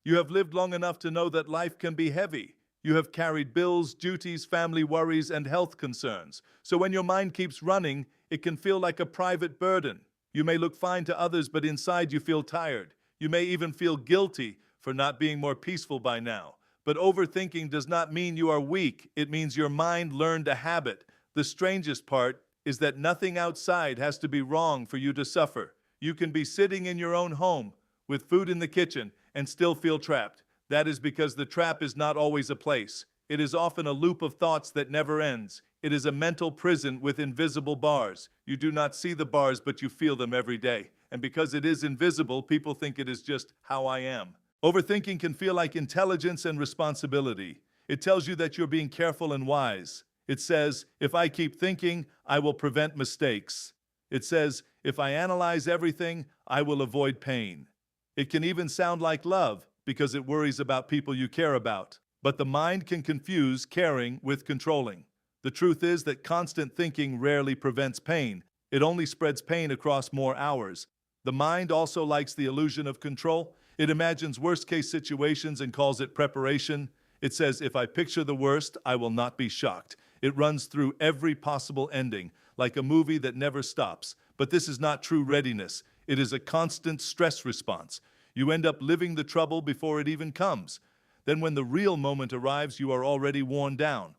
You have lived long enough to know that life can be heavy. You have carried bills, duties, family worries, and health concerns. So when your mind keeps running, it can feel like a private burden. You may look fine to others, but inside you feel tired. You may even feel guilty for not being more peaceful by now. But overthinking does not mean you are weak. It means your mind learned a habit. The strangest part is that nothing outside has to be wrong for you to suffer. You can be sitting in your own home with food in the kitchen and still feel trapped. That is because the trap is not always a place. It is often a loop of thoughts that never ends. It is a mental prison with invisible bars. You do not see the bars, but you feel them every day. And because it is invisible, people think it is just how I am. Overthinking can feel like intelligence and responsibility. It tells you that you're being careful and wise. It says, if I keep thinking, I will prevent mistakes. It says, if I analyze everything, I will avoid pain. It can even sound like love because it worries about people you care about. But the mind can confuse caring with controlling. The truth is that constant thinking rarely prevents pain. It only spreads pain across more hours. The mind also likes the illusion of control. It imagines worst-case situations and calls it preparation. It says, if I picture the worst, I will not be shocked. It runs through every possible ending, like a movie that never stops. But this is not true readiness. It is a constant stress response. You end up living the trouble before it even comes. Then when the real moment arrives, you are already worn down.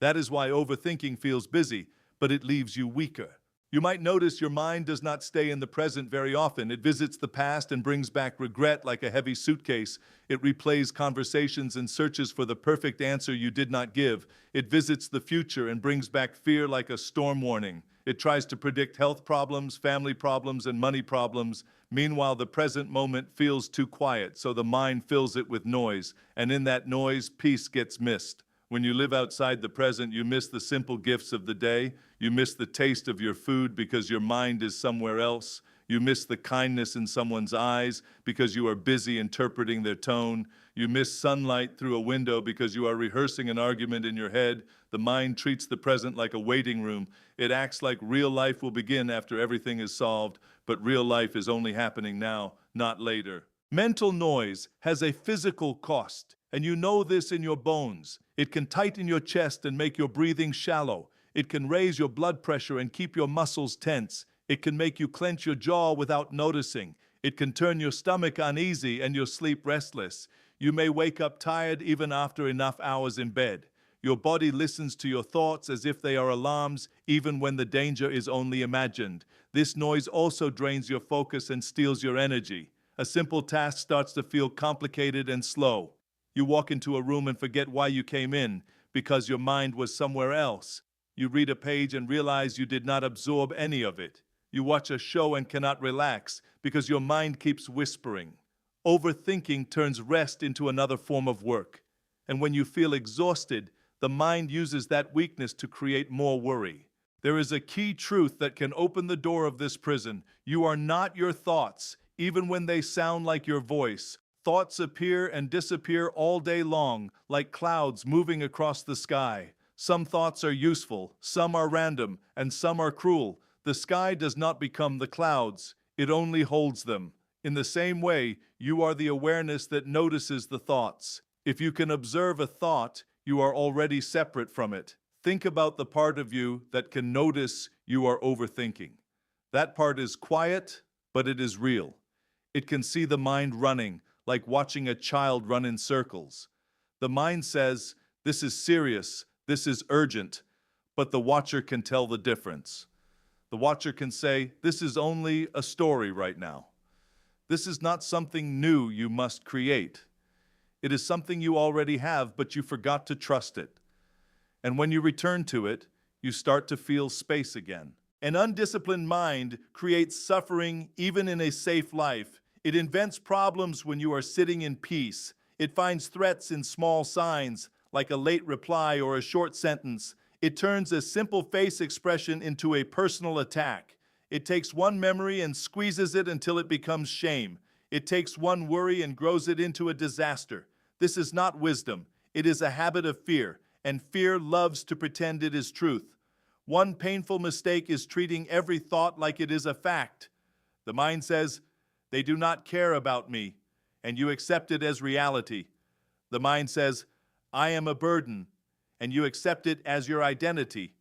That is why overthinking feels busy, but it leaves you weaker. You might notice your mind does not stay in the present very often. It visits the past and brings back regret like a heavy suitcase. It replays conversations and searches for the perfect answer you did not give. It visits the future and brings back fear like a storm warning. It tries to predict health problems, family problems, and money problems. Meanwhile, the present moment feels too quiet, so the mind fills it with noise. And in that noise, peace gets missed. When you live outside the present, you miss the simple gifts of the day. You miss the taste of your food because your mind is somewhere else. You miss the kindness in someone's eyes because you are busy interpreting their tone. You miss sunlight through a window because you are rehearsing an argument in your head. The mind treats the present like a waiting room. It acts like real life will begin after everything is solved, but real life is only happening now, not later. Mental noise has a physical cost, and you know this in your bones. It can tighten your chest and make your breathing shallow. It can raise your blood pressure and keep your muscles tense. It can make you clench your jaw without noticing. It can turn your stomach uneasy and your sleep restless. You may wake up tired even after enough hours in bed. Your body listens to your thoughts as if they are alarms, even when the danger is only imagined. This noise also drains your focus and steals your energy. A simple task starts to feel complicated and slow. You walk into a room and forget why you came in, because your mind was somewhere else. You read a page and realize you did not absorb any of it. You watch a show and cannot relax because your mind keeps whispering. Overthinking turns rest into another form of work. And when you feel exhausted, the mind uses that weakness to create more worry. There is a key truth that can open the door of this prison. You are not your thoughts, even when they sound like your voice. Thoughts appear and disappear all day long, like clouds moving across the sky. Some thoughts are useful, some are random, and some are cruel. The sky does not become the clouds, it only holds them. In the same way, you are the awareness that notices the thoughts. If you can observe a thought, you are already separate from it. Think about the part of you that can notice you are overthinking. That part is quiet, but it is real. It can see the mind running, like watching a child run in circles. The mind says, this is serious, this is urgent, but the watcher can tell the difference. The watcher can say, this is only a story right now. This is not something new you must create. It is something you already have, but you forgot to trust it. And when you return to it, you start to feel space again. An undisciplined mind creates suffering even in a safe life. It invents problems when you are sitting in peace. It finds threats in small signs, like a late reply or a short sentence. It turns a simple face expression into a personal attack. It takes one memory and squeezes it until it becomes shame. It takes one worry and grows it into a disaster. This is not wisdom. It is a habit of fear, and fear loves to pretend it is truth. One painful mistake is treating every thought like it is a fact. The mind says, they do not care about me. and you accept it as reality. The mind says, I am a burden, and you accept it as your identity.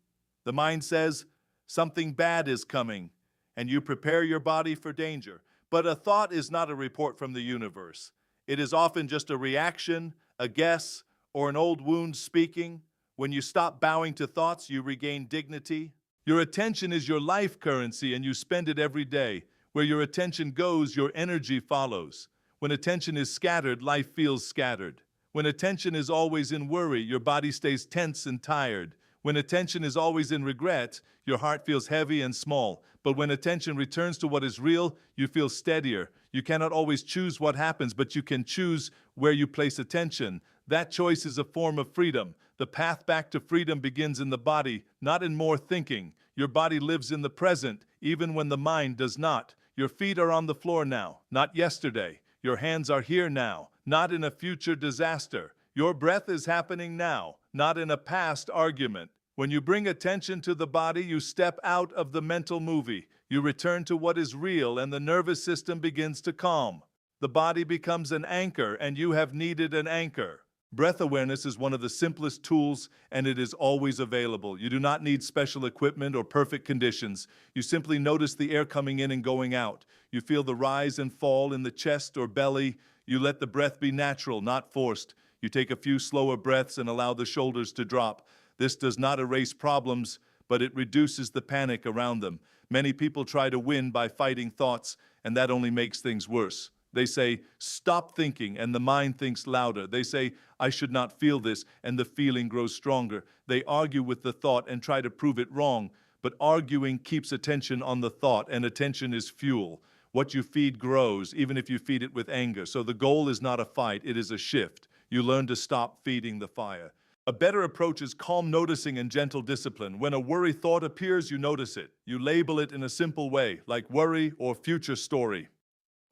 The mind says, something bad is coming, and you prepare your body for danger. But a thought is not a report from the universe. It is often just a reaction, a guess, or an old wound speaking. When you stop bowing to thoughts, you regain dignity. Your attention is your life currency, and you spend it every day. Where your attention goes, your energy follows. When attention is scattered, life feels scattered. When attention is always in worry, your body stays tense and tired. When attention is always in regret, your heart feels heavy and small. But when attention returns to what is real, you feel steadier. You cannot always choose what happens, but you can choose where you place attention. That choice is a form of freedom. The path back to freedom begins in the body, not in more thinking. Your body lives in the present, even when the mind does not. Your feet are on the floor now, not yesterday. Your hands are here now, not in a future disaster. Your breath is happening now, not in a past argument. When you bring attention to the body, you step out of the mental movie. You return to what is real, and the nervous system begins to calm. The body becomes an anchor, and you have needed an anchor. Breath awareness is one of the simplest tools, and it is always available. You do not need special equipment or perfect conditions. You simply notice the air coming in and going out. You feel the rise and fall in the chest or belly. You let the breath be natural, not forced. You take a few slower breaths and allow the shoulders to drop. This does not erase problems, but it reduces the panic around them. Many people try to win by fighting thoughts, and that only makes things worse. They say, stop thinking, and the mind thinks louder. They say, I should not feel this, and the feeling grows stronger. They argue with the thought and try to prove it wrong, but arguing keeps attention on the thought, and attention is fuel. What you feed grows, even if you feed it with anger. So the goal is not a fight, it is a shift. You learn to stop feeding the fire. A better approach is calm noticing and gentle discipline. When a worry thought appears, you notice it. You label it in a simple way, like worry or future story.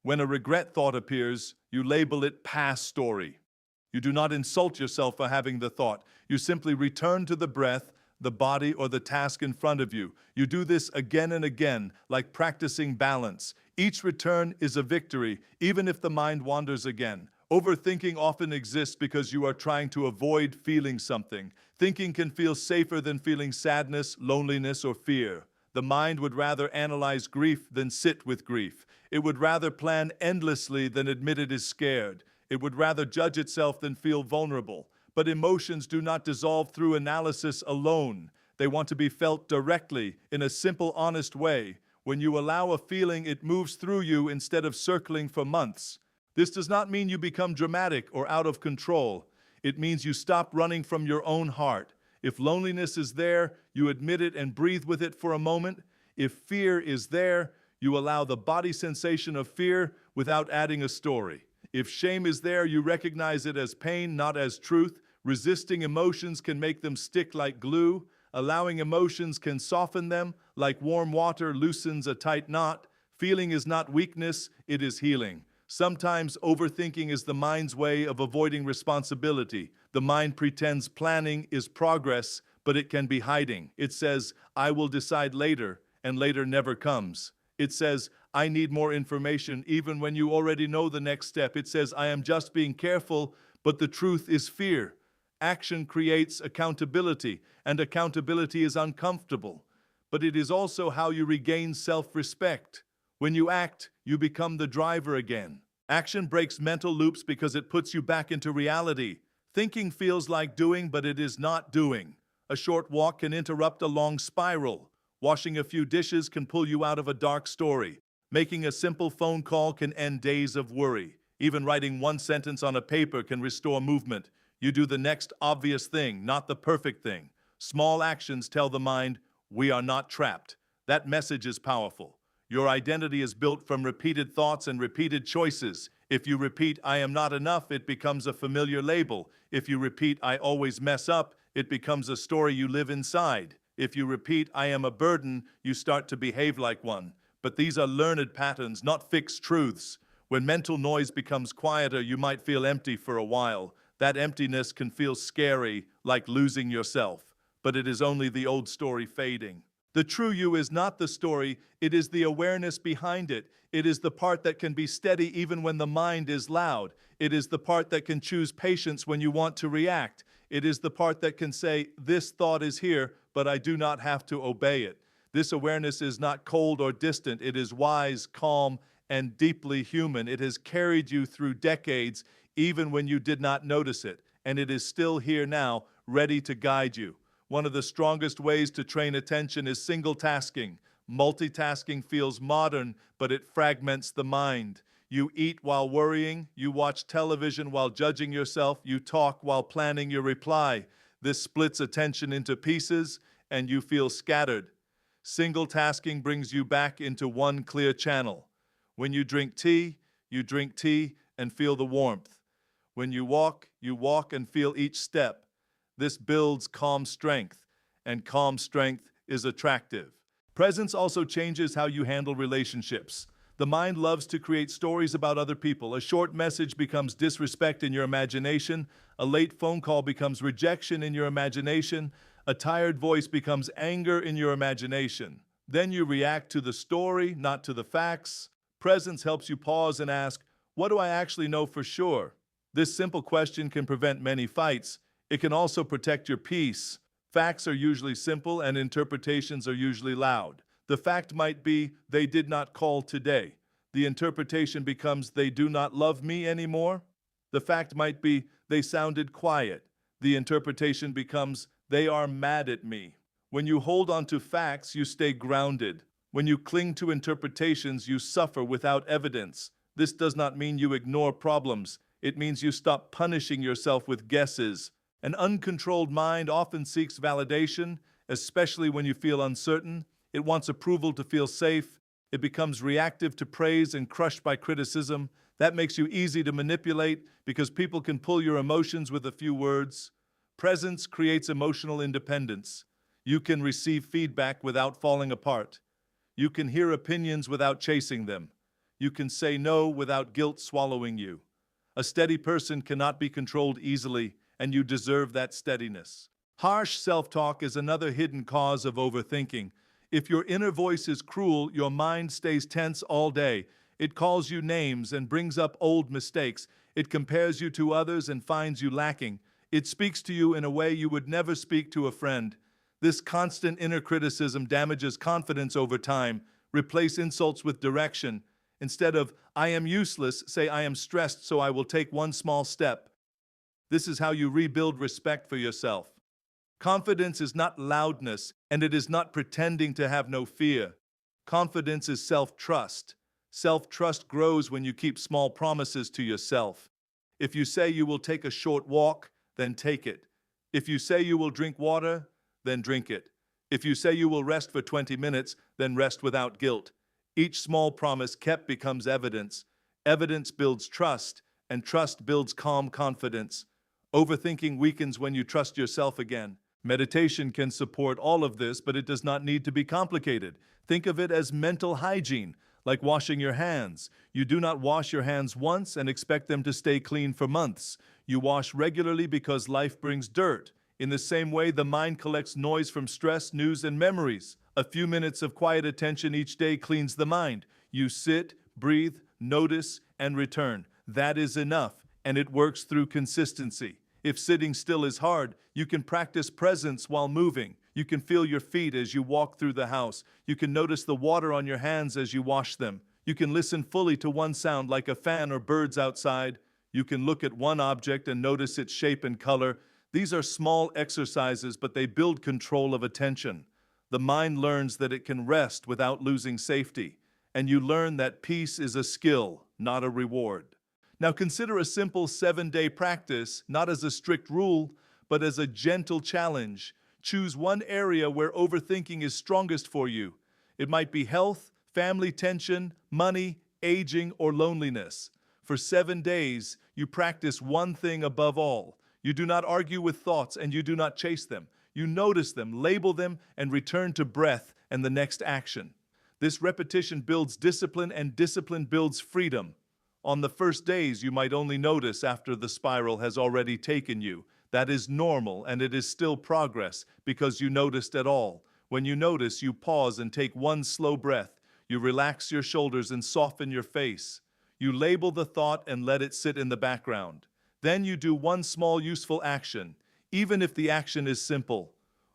When a regret thought appears, you label it past story. You do not insult yourself for having the thought. You simply return to the breath, the body, or the task in front of you. You do this again and again, like practicing balance. Each return is a victory, even if the mind wanders again. Overthinking often exists because you are trying to avoid feeling something. Thinking can feel safer than feeling sadness, loneliness, or fear. The mind would rather analyze grief than sit with grief. It would rather plan endlessly than admit it is scared. It would rather judge itself than feel vulnerable. But emotions do not dissolve through analysis alone. They want to be felt directly, in a simple, honest way. When you allow a feeling, it moves through you instead of circling for months. This does not mean you become dramatic or out of control. It means you stop running from your own heart. If loneliness is there, you admit it and breathe with it for a moment. If fear is there, you allow the body sensation of fear without adding a story. If shame is there, you recognize it as pain, not as truth. Resisting emotions can make them stick like glue. Allowing emotions can soften them, like warm water loosens a tight knot. Feeling is not weakness, it is healing. Sometimes overthinking is the mind's way of avoiding responsibility. The mind pretends planning is progress, but it can be hiding. It says, I will decide later, and later never comes. It says, I need more information, even when you already know the next step. It says, I am just being careful, but the truth is fear. Action creates accountability, and accountability is uncomfortable. But it is also how you regain self-respect. When you act, you become the driver again. Action breaks mental loops because it puts you back into reality. Thinking feels like doing, but it is not doing. A short walk can interrupt a long spiral. Washing a few dishes can pull you out of a dark story. Making a simple phone call can end days of worry. Even writing one sentence on a paper can restore movement. You do the next obvious thing, not the perfect thing. Small actions tell the mind, we are not trapped. That message is powerful. Your identity is built from repeated thoughts and repeated choices. If you repeat, I am not enough, it becomes a familiar label. If you repeat, I always mess up, it becomes a story you live inside. If you repeat, I am a burden, you start to behave like one. But these are learned patterns, not fixed truths. When mental noise becomes quieter, you might feel empty for a while. That emptiness can feel scary, like losing yourself. But it is only the old story fading. The true you is not the story, it is the awareness behind it. It is the part that can be steady even when the mind is loud. It is the part that can choose patience when you want to react. It is the part that can say, this thought is here, but I do not have to obey it. This awareness is not cold or distant. It is wise, calm, and deeply human. It has carried you through decades, even when you did not notice it. And it is still here now, ready to guide you. One of the strongest ways to train attention is single tasking. Multitasking feels modern, but it fragments the mind. You eat while worrying, you watch television while judging yourself, you talk while planning your reply. This splits attention into pieces, and you feel scattered. Single tasking brings you back into one clear channel. When you drink tea and feel the warmth. When you walk and feel each step. This builds calm strength, and calm strength is attractive. Presence also changes how you handle relationships. The mind loves to create stories about other people. A short message becomes disrespect in your imagination. A late phone call becomes rejection in your imagination. A tired voice becomes anger in your imagination. Then you react to the story, not to the facts. Presence helps you pause and ask, what do I actually know for sure? This simple question can prevent many fights. It can also protect your peace. Facts are usually simple and interpretations are usually loud. The fact might be, they did not call today. The interpretation becomes, they do not love me anymore. The fact might be, they sounded quiet. The interpretation becomes, they are mad at me. When you hold on to facts, you stay grounded. When you cling to interpretations, you suffer without evidence. This does not mean you ignore problems. It means you stop punishing yourself with guesses. An uncontrolled mind often seeks validation, especially when you feel uncertain. It wants approval to feel safe. It becomes reactive to praise and crushed by criticism. That makes you easy to manipulate because people can pull your emotions with a few words. Presence creates emotional independence. You can receive feedback without falling apart. You can hear opinions without chasing them. You can say no without guilt swallowing you. A steady person cannot be controlled easily, and you deserve that steadiness. Harsh self-talk is another hidden cause of overthinking. If your inner voice is cruel, your mind stays tense all day. It calls you names and brings up old mistakes. It compares you to others and finds you lacking. It speaks to you in a way you would never speak to a friend. This constant inner criticism damages confidence over time. Replace insults with direction. Instead of, I am useless, say I am stressed, so I will take one small step. This is how you rebuild respect for yourself. Confidence is not loudness, and it is not pretending to have no fear. Confidence is self-trust. Self-trust grows when you keep small promises to yourself. If you say you will take a short walk, then take it. If you say you will drink water, then drink it. If you say you will rest for 20 minutes, then rest without guilt. Each small promise kept becomes evidence. Evidence builds trust, and trust builds calm confidence. Overthinking weakens when you trust yourself again. Meditation can support all of this, but it does not need to be complicated. Think of it as mental hygiene, like washing your hands. You do not wash your hands once and expect them to stay clean for months. You wash regularly because life brings dirt. In the same way, the mind collects noise from stress, news, and memories. A few minutes of quiet attention each day cleans the mind. You sit, breathe, notice, and return. That is enough, and it works through consistency. If sitting still is hard, you can practice presence while moving. You can feel your feet as you walk through the house. You can notice the water on your hands as you wash them. You can listen fully to one sound like a fan or birds outside. You can look at one object and notice its shape and color. These are small exercises, but they build control of attention. The mind learns that it can rest without losing safety. And you learn that peace is a skill, not a reward. Now consider a simple 7-day practice, not as a strict rule, but as a gentle challenge. Choose one area where overthinking is strongest for you. It might be health, family tension, money, aging, or loneliness. For 7 days, you practice one thing above all. You do not argue with thoughts and you do not chase them. You notice them, label them, and return to breath and the next action. This repetition builds discipline, and discipline builds freedom. On the first days, you might only notice after the spiral has already taken you. That is normal, and it is still progress because you noticed at all. When you notice, you pause and take one slow breath. You relax your shoulders and soften your face. You label the thought and let it sit in the background. Then you do one small useful action, even if the action is simple.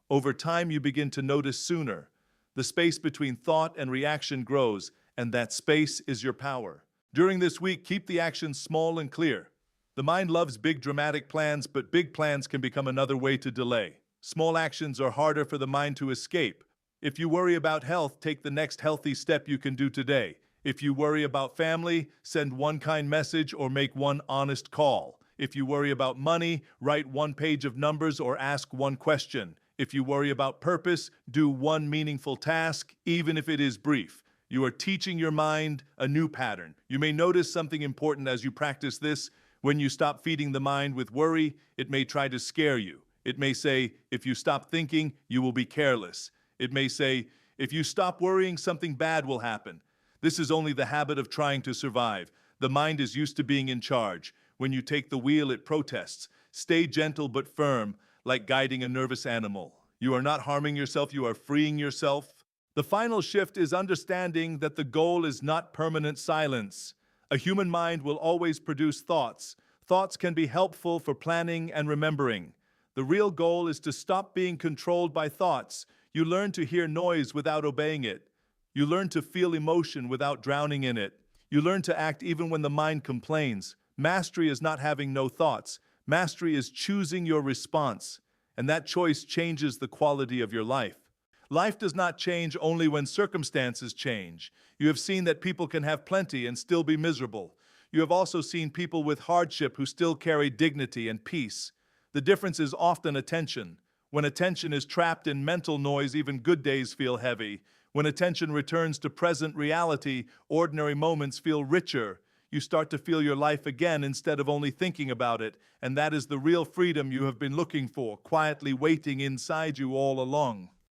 Over time, you begin to notice sooner. The space between thought and reaction grows, and that space is your power. During this week, keep the actions small and clear. The mind loves big dramatic plans, but big plans can become another way to delay. Small actions are harder for the mind to escape. If you worry about health, take the next healthy step you can do today. If you worry about family, send one kind message or make one honest call. If you worry about money, write one page of numbers or ask one question. If you worry about purpose, do one meaningful task, even if it is brief. You are teaching your mind a new pattern. You may notice something important as you practice this. When you stop feeding the mind with worry, it may try to scare you. It may say, if you stop thinking, you will be careless. It may say, if you stop worrying, something bad will happen. This is only the habit of trying to survive. The mind is used to being in charge. When you take the wheel, it protests. Stay gentle but firm, like guiding a nervous animal. You are not harming yourself, you are freeing yourself. The final shift is understanding that the goal is not permanent silence. A human mind will always produce thoughts. Thoughts can be helpful for planning and remembering. The real goal is to stop being controlled by thoughts. You learn to hear noise without obeying it. You learn to feel emotion without drowning in it. You learn to act even when the mind complains. Mastery is not having no thoughts. Mastery is choosing your response, and that choice changes the quality of your life. Life does not change only when circumstances change. You have seen that people can have plenty and still be miserable. You have also seen people with hardship who still carry dignity and peace. The difference is often attention. When attention is trapped in mental noise, even good days feel heavy. When attention returns to present reality, ordinary moments feel richer. You start to feel your life again instead of only thinking about it, and that is the real freedom you have been looking for, quietly waiting inside you all along.